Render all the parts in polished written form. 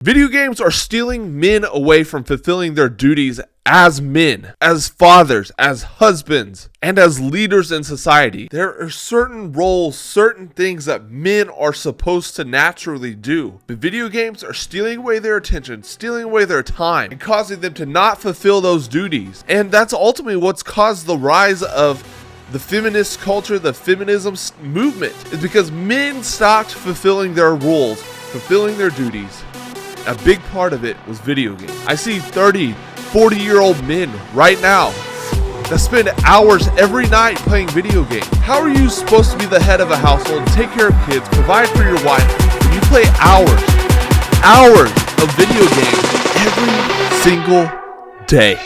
Video games are stealing men away from fulfilling their duties as men, as fathers, as husbands, and as leaders in society. There are certain roles, certain things that men are supposed to naturally do. But video games are stealing away their attention, stealing away their time, and causing them to not fulfill those duties. And that's ultimately what's caused the rise of the feminist culture, the feminism movement, is because men stopped fulfilling their roles, fulfilling their duties. A big part of it was video games. I see 30, 40-year-old men right now that spend hours every night playing video games. How are you supposed to be the head of a household, take care of kids, provide for your wife, when you play hours of video games every single day?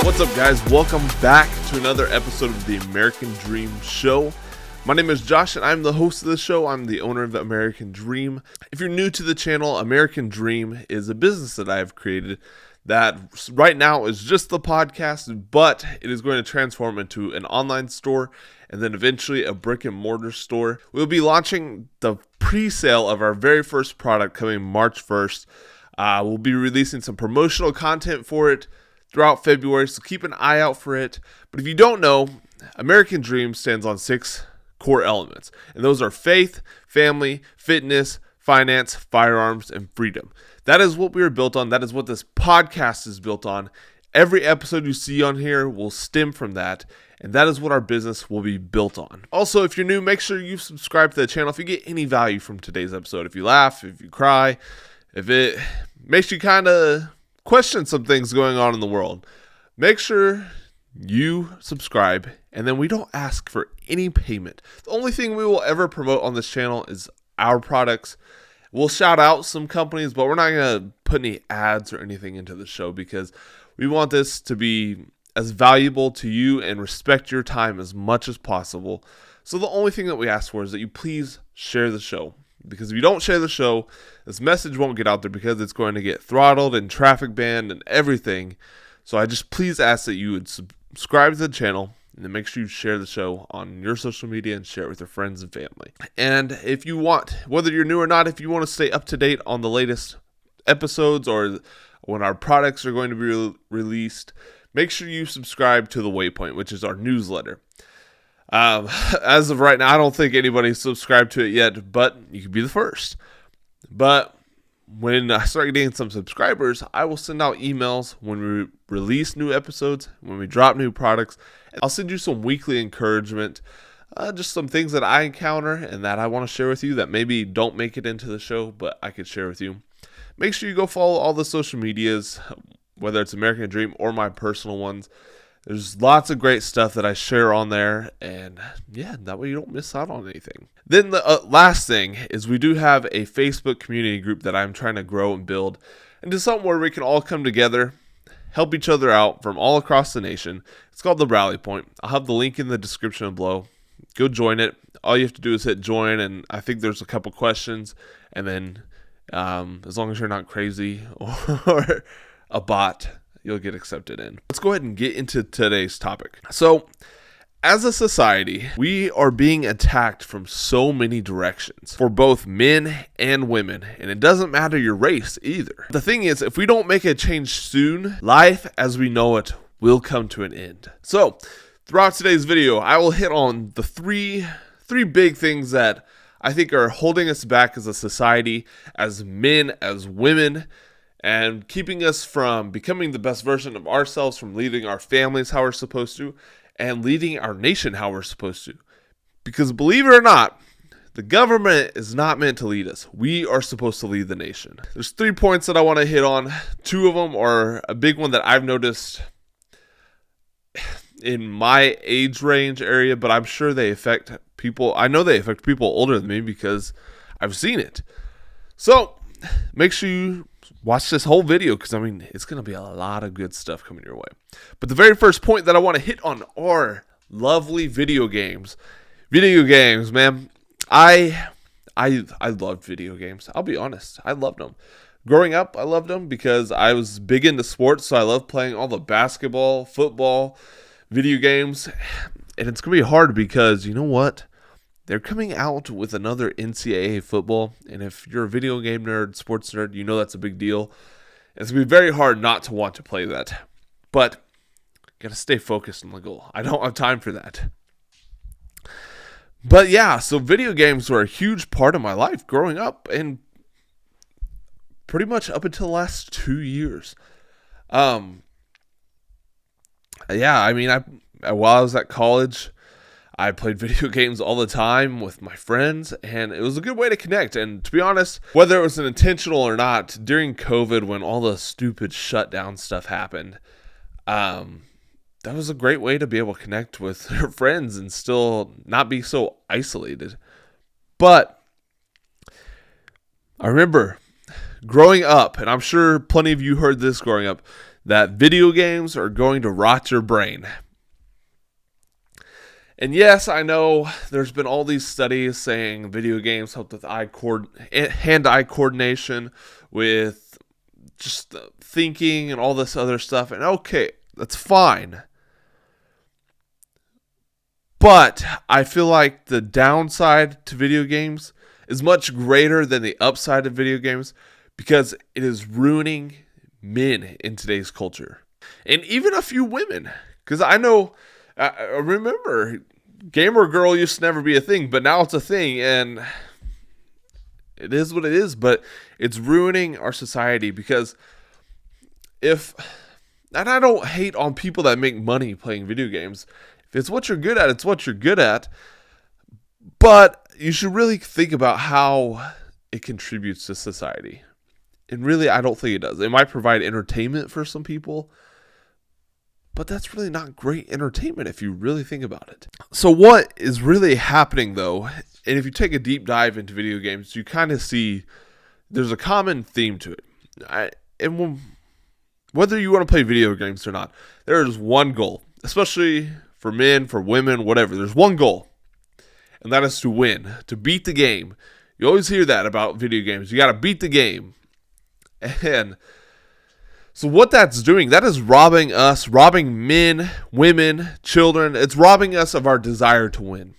What's up, guys? Welcome back to another episode of the American Dream Show. My name is Josh and I'm the host of the show. I'm the owner of the American Dream. If you're new to the channel, American Dream is a business that I have created that right now is just the podcast, but it is going to transform into an online store and then eventually a brick and mortar store. We'll be launching the pre-sale of our very first product coming March 1st. We'll be releasing some promotional content for it throughout February, so keep an eye out for it. But if you don't know, American Dream stands on 6 core elements, and those are faith, family, fitness, finance, firearms, and freedom. That is what we are built on. That is what this podcast is built on. Every episode you see on here will stem from that, and that is what our business will be built on. Also, if you're new, make sure you subscribe to the channel if you get any value from today's episode. If you laugh, if you cry, if it makes you kind of question some things going on in the world, make sure you subscribe, and then we don't ask for any payment. The only thing we will ever promote on this channel is our products. We'll shout out some companies, but we're not going to put any ads or anything into the show because we want this to be as valuable to you and respect your time as much as possible. So the only thing that we ask for is that you please share the show. Because if you don't share the show, this message won't get out there because it's going to get throttled and traffic banned and everything. So I just please ask that you would subscribe to the channel and then make sure you share the show on your social media and share it with your friends and family. And if you want, whether you're new or not, if you want to stay up to date on the latest episodes or when our products are going to be released, make sure you subscribe to the Waypoint, which is our newsletter. As of right now, I don't think anybody's subscribed to it yet, but you could be the first. But when I start getting some subscribers, I will send out emails when we release new episodes, when we drop new products. I'll send you some weekly encouragement, just some things that I encounter and that I want to share with you that maybe don't make it into the show, but I could share with you. Make sure you go follow all the social medias, whether it's American Dream or my personal ones. There's lots of great stuff that I share on there, and yeah, that way you don't miss out on anything. Then the last thing is we do have a Facebook community group that I'm trying to grow and build into something where we can all come together, help each other out from all across the nation. It's called the Rally Point. I'll have the link in the description below. Go join it. All you have to do is hit join, and I think there's a couple questions, and then as long as you're not crazy or a bot, you'll get accepted in. Let's go ahead and get into today's topic. So, as a society, we are being attacked from so many directions for both men and women, and it doesn't matter your race either. The thing is, if we don't make a change soon, life as we know it will come to an end. So, throughout today's video, I will hit on the three big things that I think are holding us back as a society, as men, as women, and keeping us from becoming the best version of ourselves, from leading our families how we're supposed to, and leading our nation how we're supposed to. Because believe it or not, the government is not meant to lead us. We are supposed to lead the nation. There's 3 points that I want to hit on. 2 of them are a big one that I've noticed in my age range area, but I'm sure they affect people. I know they affect people older than me because I've seen it. So make sure you watch this whole video because, I mean, it's going to be a lot of good stuff coming your way. But the very first point that I want to hit on are lovely video games. Video games, man. I loved video games. I'll be honest. I loved them. Growing up, I loved them because I was big into sports, so I loved playing all the basketball, football, video games. And it's going to be hard because, you know what? They're coming out with another NCAA football, and if you're a video game nerd, sports nerd, you know that's a big deal. It's going to be very hard not to want to play that. But got to stay focused on the goal. I don't have time for that. But yeah, so video games were a huge part of my life growing up, and pretty much up until the last 2 years. Yeah, I mean, while I was at college, I played video games all the time with my friends, and it was a good way to connect. And to be honest, whether it was intentional or not, during COVID, when all the stupid shutdown stuff happened, that was a great way to be able to connect with your friends and still not be so isolated. But I remember growing up, and I'm sure plenty of you heard this growing up, that video games are going to rot your brain. And yes, I know there's been all these studies saying video games help with hand-eye coordination, with just thinking and all this other stuff. And okay, that's fine. But I feel like the downside to video games is much greater than the upside of video games because it is ruining men in today's culture. And even a few women. Because I know, I remember, gamer girl used to never be a thing, but now it's a thing. And it is what it is, but it's ruining our society because and I don't hate on people that make money playing video games. If it's what you're good at, it's what you're good at. But you should really think about how it contributes to society. And really, I don't think it does. It might provide entertainment for some people, but that's really not great entertainment if you really think about it. So what is really happening, though, and if you take a deep dive into video games, you kind of see there's a common theme to it. Whether you want to play video games or not, there is one goal, especially for men, for women, whatever. There's one goal, and that is to win, to beat the game. You always hear that about video games. You got to beat the game. And so what that's doing, that is robbing men, women, children. It's robbing us of our desire to win.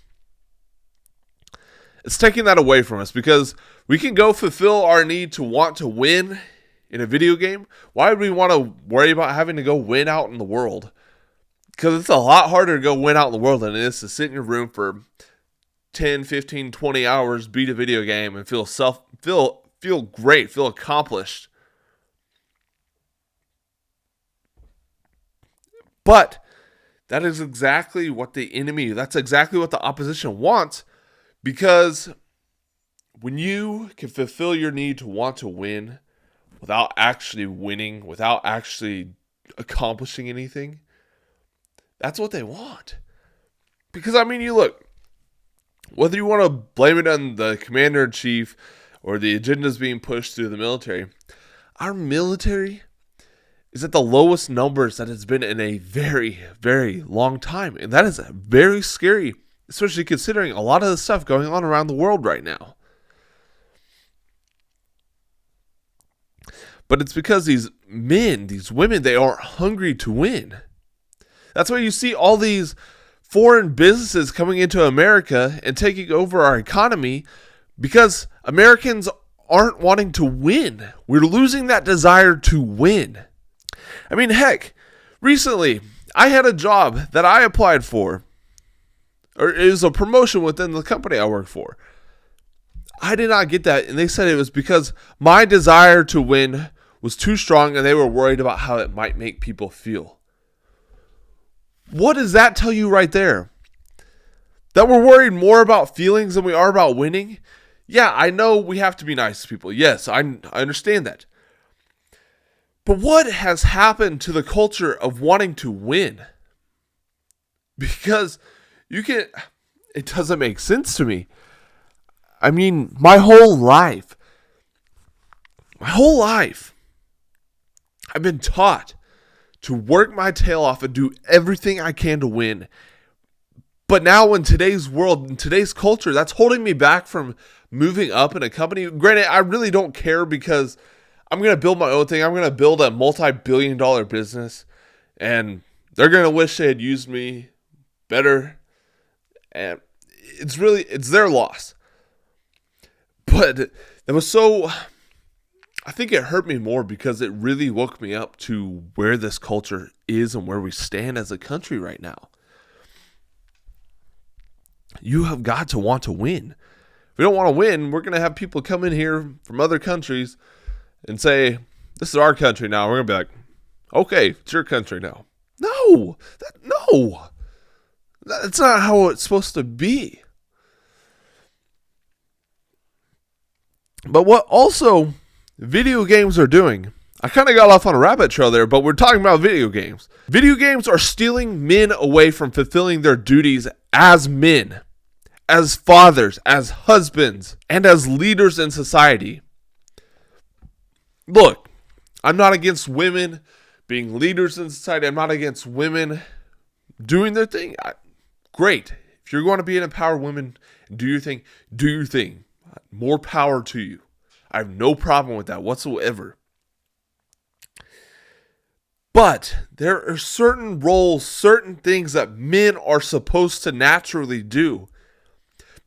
It's taking that away from us because we can go fulfill our need to want to win in a video game. Why would we want to worry about having to go win out in the world? Because it's a lot harder to go win out in the world than it is to sit in your room for 10, 15, 20 hours, beat a video game, and feel great, feel accomplished. But that is exactly what that's exactly what the opposition wants, because when you can fulfill your need to want to win without actually winning, without actually accomplishing anything, that's what they want. Because, I mean, you look, whether you want to blame it on the commander-in-chief or the agendas being pushed through the military, our military is at the lowest numbers that it's been in a very, very long time. And that is very scary, especially considering a lot of the stuff going on around the world right now. But it's because these men, these women, they are hungry to win. That's why you see all these foreign businesses coming into America and taking over our economy, because Americans aren't wanting to win. We're losing that desire to win. I mean, heck, recently I had a job that I applied for, or it was a promotion within the company I work for. I did not get that, and they said it was because my desire to win was too strong and they were worried about how it might make people feel. What does that tell you right there? That we're worried more about feelings than we are about winning? Yeah, I know we have to be nice to people. Yes, I understand that. But what has happened to the culture of wanting to win? Because it doesn't make sense to me. I mean, my whole life, I've been taught to work my tail off and do everything I can to win. But now in today's world, in today's culture, that's holding me back from moving up in a company. Granted, I really don't care because I'm going to build my own thing. I'm going to build a multi-billion-dollar business, and they're going to wish they had used me better. And it's their loss. But it was so, I think it hurt me more because it really woke me up to where this culture is and where we stand as a country right now. You have got to want to win. If we don't want to win, we're going to have people come in here from other countries and say, this is our country now. We're going to be like, okay, it's your country now. No. That's not how it's supposed to be. But what also video games are doing, I kind of got off on a rabbit trail there, but we're talking about video games. Video games are stealing men away from fulfilling their duties as men, as fathers, as husbands, and as leaders in society. Look, I'm not against women being leaders in society. I'm not against women doing their thing. Great. If you're going to be an empowered woman, do your thing. Do your thing. More power to you. I have no problem with that whatsoever. But there are certain roles, certain things that men are supposed to naturally do.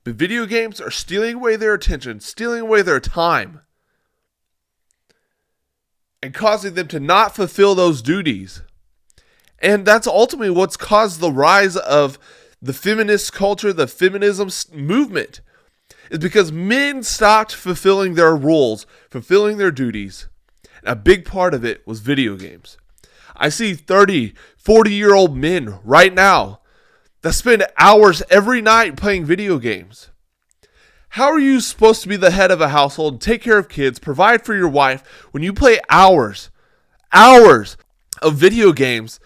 But video games are stealing away their attention, stealing away their time, and causing them to not fulfill those duties. And that's ultimately what's caused the rise of the feminist culture, the feminism movement. Is because men stopped fulfilling their roles, fulfilling their duties. And a big part of it was video games. I see 30, 40-year-old men right now that spend hours every night playing video games. How are you supposed to be the head of a household, take care of kids, provide for your wife, when you play hours of video games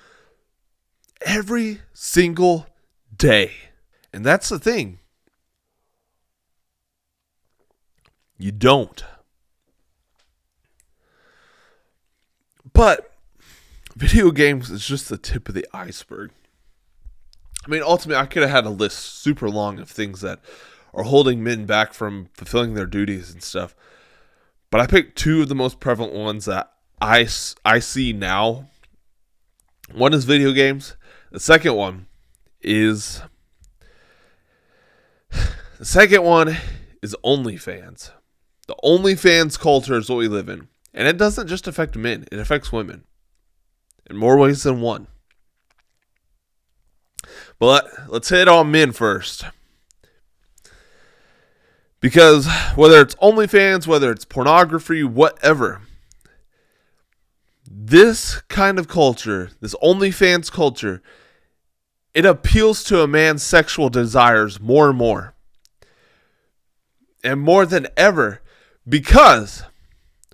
every single day? And that's the thing. You don't. But video games is just the tip of the iceberg. I mean, ultimately, I could have had a list super long of things that are holding men back from fulfilling their duties and stuff. But I picked two of the most prevalent ones that I see now. One is video games. The second one is OnlyFans. The OnlyFans culture is what we live in. And it doesn't just affect men. It affects women. In more ways than one. But let's hit on men first. Because whether it's OnlyFans, whether it's pornography, whatever, this kind of culture, this OnlyFans culture, it appeals to a man's sexual desires more and more. And more than ever, because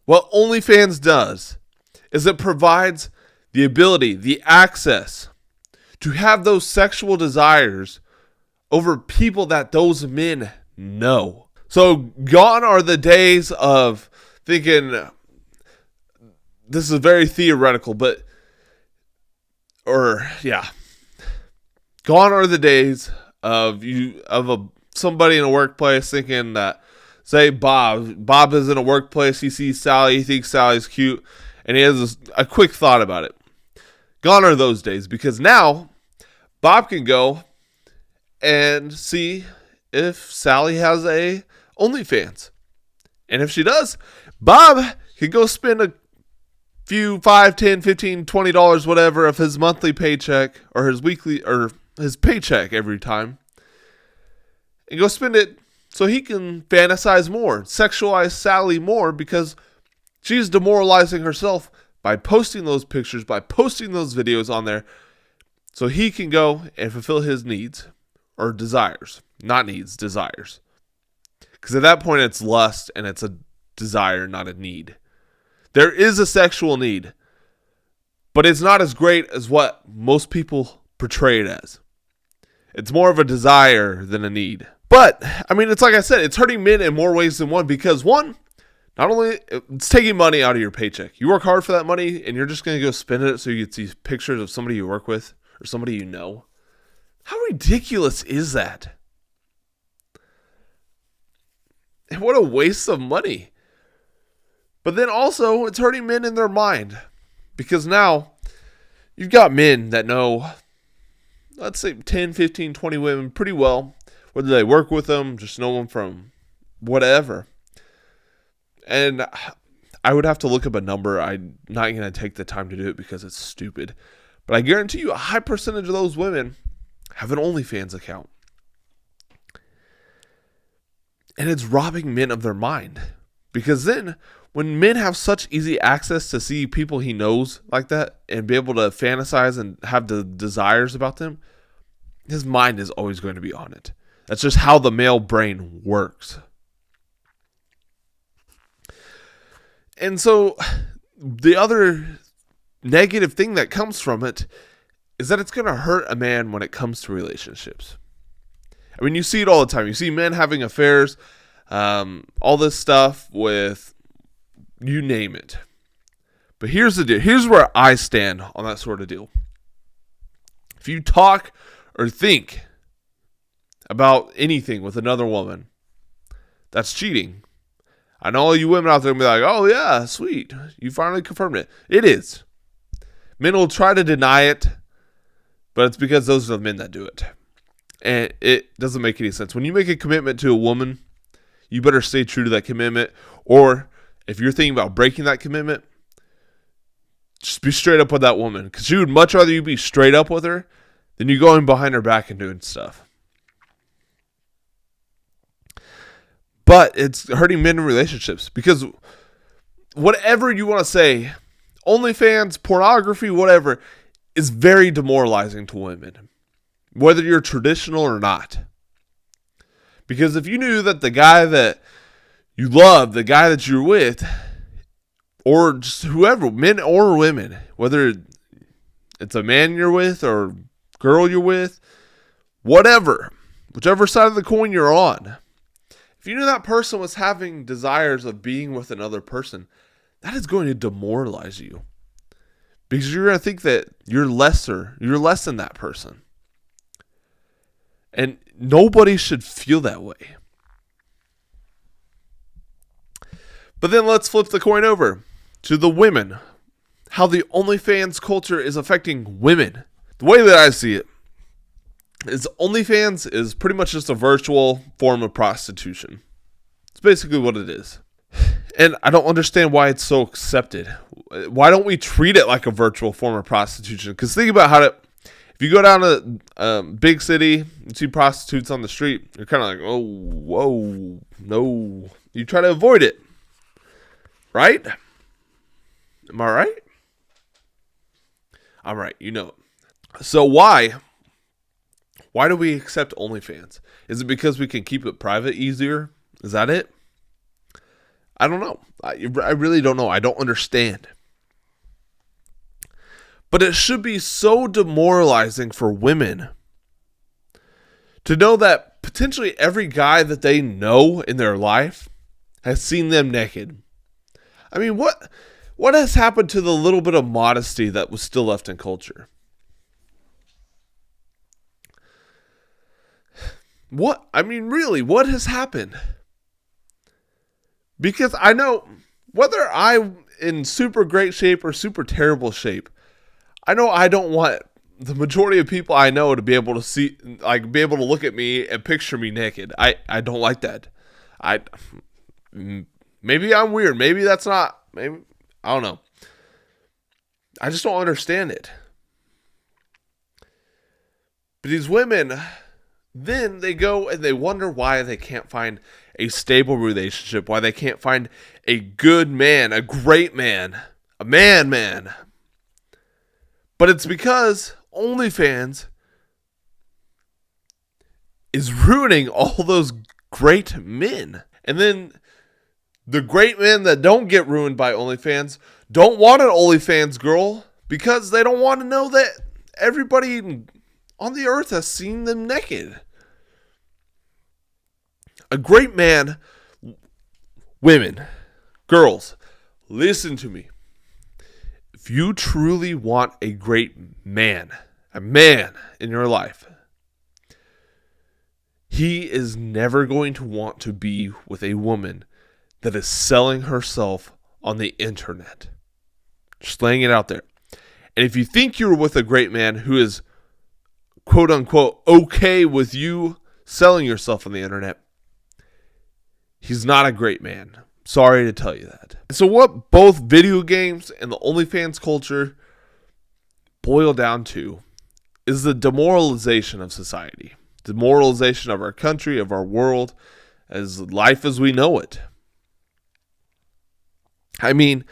what OnlyFans does is it provides the ability, the access to have those sexual desires over people that those men know. So gone are the days of thinking, this is very theoretical, gone are the days of somebody in a workplace thinking that, say Bob is in a workplace, he sees Sally, he thinks Sally's cute, and he has a quick thought about it. Gone are those days, because now Bob can go and see if Sally has a OnlyFans. And if she does, Bob can go spend a few $5, $10, $15, $20, whatever, of his monthly paycheck or his weekly or his paycheck every time and go spend it so he can fantasize more, sexualize Sally more, because she's demoralizing herself by posting those pictures, by posting those videos on there, so he can go and fulfill his needs or desires. Not needs, desires. Because at that point it's lust and it's a desire, not a need. There is a sexual need, but it's not as great as what most people portray it as. It's more of a desire than a need. But, I mean, it's like I said, it's hurting men in more ways than one, because one, not only it's taking money out of your paycheck. You work hard for that money and you're just going to go spend it so you can see pictures of somebody you work with or somebody you know. How ridiculous is that? And what a waste of money. But then also, it's hurting men in their mind. Because now, you've got men that know, let's say 10, 15, 20 women pretty well. Whether they work with them, just know them from whatever. And I would have to look up a number. I'm not going to take the time to do it because it's stupid. But I guarantee you a high percentage of those women have an OnlyFans account. And it's robbing men of their mind. Because then, when men have such easy access to see people he knows like that and be able to fantasize and have the desires about them, his mind is always going to be on it. That's just how the male brain works. And so, the other negative thing that comes from it is that it's going to hurt a man when it comes to relationships. I mean, you see it all the time. You see men having affairs, all this stuff with you name it. But here's the deal. Here's where I stand on that sort of deal. If you talk or think about anything with another woman, that's cheating. I know all you women out there will be like, oh yeah, sweet. You finally confirmed it. It is. Men will try to deny it, but it's because those are the men that do it. And it doesn't make any sense. When you make a commitment to a woman, you better stay true to that commitment. Or if you're thinking about breaking that commitment, just be straight up with that woman. Because she would much rather you be straight up with her than you going behind her back and doing stuff. But it's hurting men in relationships. Because whatever you want to say, OnlyFans, pornography, whatever, is very demoralizing to women. Whether you're traditional or not. Because if you knew that the guy that you love, the guy that you're with, or just whoever, men or women, whether it's a man you're with or girl you're with, whatever, whichever side of the coin you're on, if you knew that person was having desires of being with another person, that is going to demoralize you. Because you're going to think that you're less than that person. And nobody should feel that way. But then let's flip the coin over to the women. How the OnlyFans culture is affecting women. The way that I see it is OnlyFans is pretty much just a virtual form of prostitution. It's basically what it is. And I don't understand why it's so accepted. Why don't we treat it like a virtual form of prostitution? Because think about how if you go down to a big city and see prostitutes on the street, you're kind of like, oh, whoa, no. You try to avoid it. Right? Am I right? I'm right. You know it. So why do we accept OnlyFans? Is it because we can keep it private easier? Is that it? I don't know. I really don't know. I don't understand. But it should be so demoralizing for women to know that potentially every guy that they know in their life has seen them naked. I mean, what has happened to the little bit of modesty that was still left in culture? What? I mean, really, what has happened? Because I know whether I'm in super great shape or super terrible shape, I know I don't want the majority of people I know to be able to see, like, be able to look at me and picture me naked. I don't like that. Maybe I'm weird. Maybe that's not. Maybe I don't know. I just don't understand it. But these women, then they go and they wonder why they can't find a stable relationship, why they can't find a good man, a great man, a man. But it's because OnlyFans is ruining all those great men. And then the great men that don't get ruined by OnlyFans don't want an OnlyFans girl because they don't want to know that everybody on the earth has seen them naked. A great man, women, girls, listen to me. If you truly want a great man, a man in your life, he is never going to want to be with a woman that is selling herself on the internet. Just laying it out there. And if you think you're with a great man who is quote unquote okay with you selling yourself on the internet, he's not a great man. Sorry to tell you that. So what both video games and the OnlyFans culture boil down to is the demoralization of society. Demoralization of our country, of our world, as life as we know it. I mean,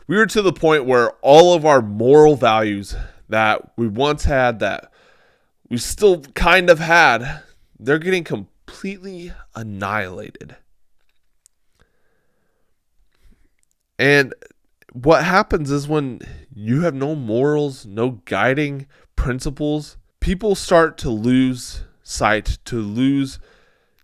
we were to the point where all of our moral values that we once had, that we still kind of had, they're getting completely annihilated. And what happens is when you have no morals, no guiding principles, people start to lose sight, to lose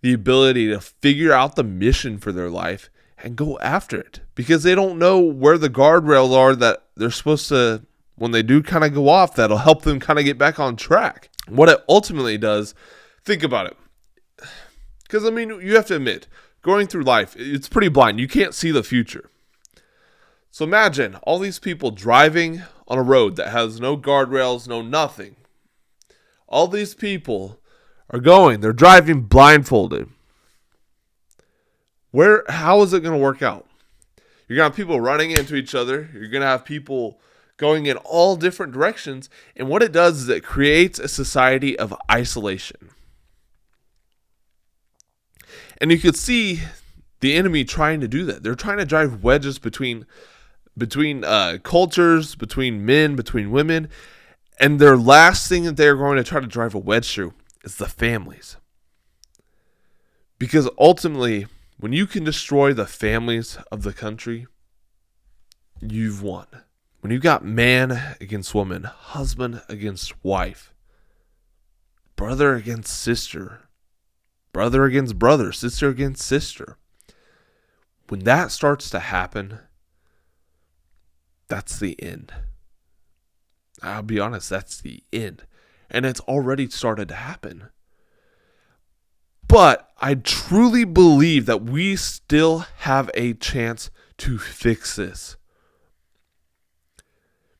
the ability to figure out the mission for their life and go after it, because they don't know where the guardrails are that they're supposed to, when they do kind of go off, that'll help them kind of get back on track. What it ultimately does, think about it. Because, I mean, you have to admit, going through life, it's pretty blind. You can't see the future. So imagine all these people driving on a road that has no guardrails, no nothing. All these people they're driving blindfolded. How is it going to work out? You're going to have people running into each other. You're going to have people going in all different directions. And what it does is it creates a society of isolation. And you could see the enemy trying to do that. They're trying to drive wedges between cultures, between men, between women. And their last thing that they're going to try to drive a wedge through is the families. Because ultimately, when you can destroy the families of the country, you've won. When you got man against woman, husband against wife, brother against sister, brother against brother, sister against sister, when that starts to happen, that's the end. I'll be honest, that's the end. And it's already started to happen. But I truly believe that we still have a chance to fix this.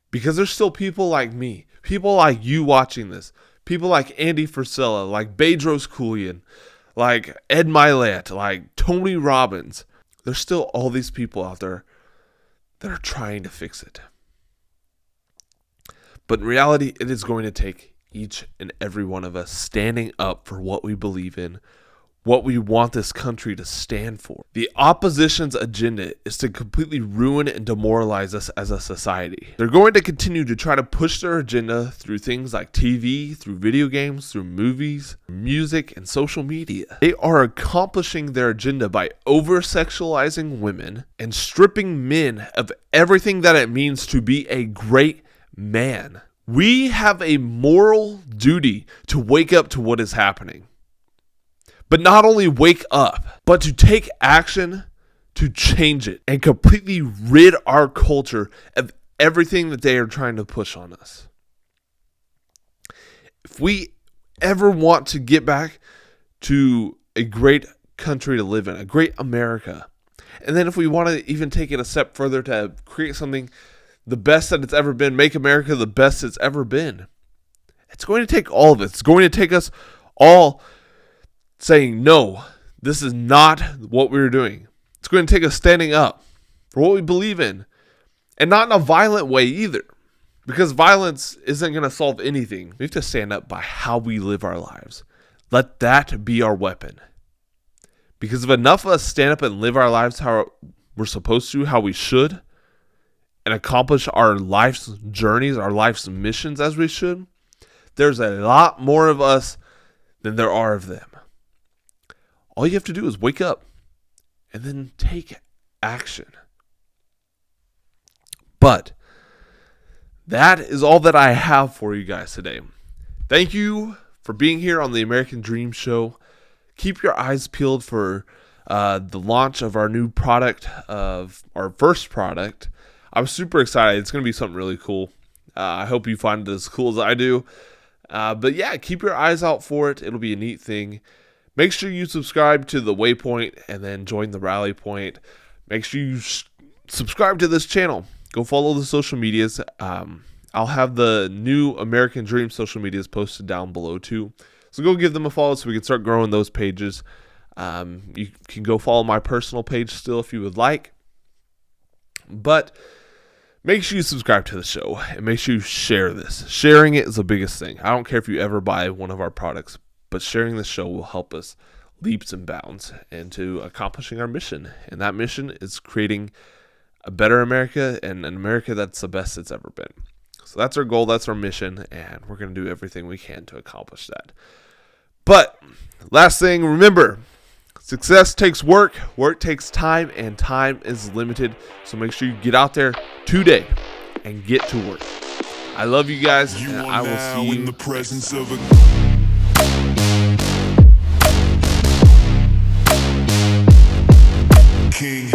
Because there's still people like me, people like you watching this, people like Andy Frisella, like Bedros Keuilian, like Ed Milet, like Tony Robbins. There's still all these people out there that are trying to fix it. But in reality, it is going to take each and every one of us standing up for what we believe in, what we want this country to stand for. The opposition's agenda is to completely ruin and demoralize us as a society. They're going to continue to try to push their agenda through things like TV, through video games, through movies, music, and social media. They are accomplishing their agenda by over-sexualizing women and stripping men of everything that it means to be a great man. We have a moral duty to wake up to what is happening. But not only wake up, but to take action to change it and completely rid our culture of everything that they are trying to push on us. If we ever want to get back to a great country to live in, a great America, and then if we want to even take it a step further to create something the best that it's ever been, make America the best it's ever been, it's going to take all of it. It's going to take us all saying, no, this is not what we're doing. It's going to take us standing up for what we believe in, and not in a violent way either, because violence isn't going to solve anything. We have to stand up by how we live our lives. Let that be our weapon. Because if enough of us stand up and live our lives how we're supposed to, how we should, and accomplish our life's journeys, our life's missions as we should, there's a lot more of us than there are of them. All you have to do is wake up and then take action. But that is all that I have for you guys today. Thank you for being here on the American Dream Show. Keep your eyes peeled for the launch of our new product, of our first product. I'm super excited. It's going to be something really cool. I hope you find it as cool as I do. But yeah, keep your eyes out for it. It'll be a neat thing. Make sure you subscribe to the Waypoint and then join the Rally Point. Make sure you subscribe to this channel. Go follow the social medias. I'll have the new American Dream social medias posted down below too. So go give them a follow so we can start growing those pages. You can go follow my personal page still if you would like. But make sure you subscribe to the show and make sure you share this. Sharing it is the biggest thing. I don't care if you ever buy one of our products, but sharing the show will help us leaps and bounds into accomplishing our mission. And that mission is creating a better America and an America that's the best it's ever been. So that's our goal. That's our mission. And we're going to do everything we can to accomplish that. But last thing, remember, success takes work, work takes time, and time is limited. So make sure you get out there today and get to work. I love you guys, and I will see you in the presence of a king.